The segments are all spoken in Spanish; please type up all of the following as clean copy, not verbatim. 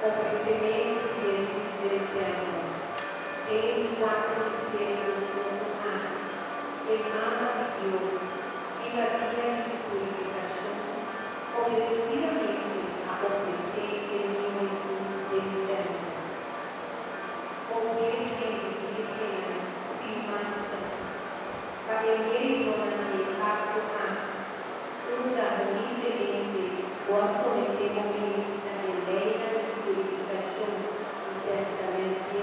oferecimento de Jesus eterno, em quatro mistérios consummados, emana de Deus, viva vida y purificación, obedecidamente a ofrecer el niño Jesús eterno. Obviamente, sin mancha, para el medio de acto A, una humildemente o sometemos ministra de ley de purificación y testamento,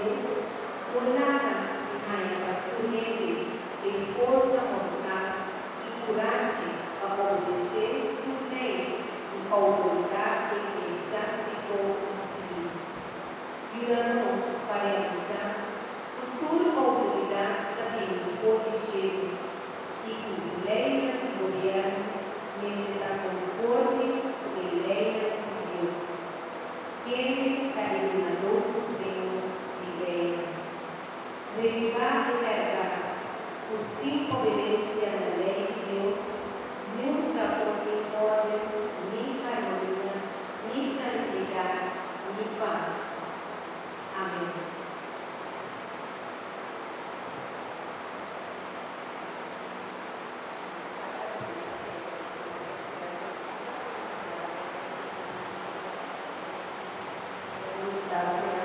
donada y maya corriente de força mortal y coraje a obedecer tu ley y autoridad eclesiástica civil. Ayúdanos para realizar futura autoridad también proteger y con ley de gobierno necesita conforme con ley de Dios. Tiene cariñador supremo de ley. Derivar de verdad, por sin obediencia a la ley de Dios, nunca pone orden, ni armonía, ni tranquilidad, ni paz. Amén. Gracias.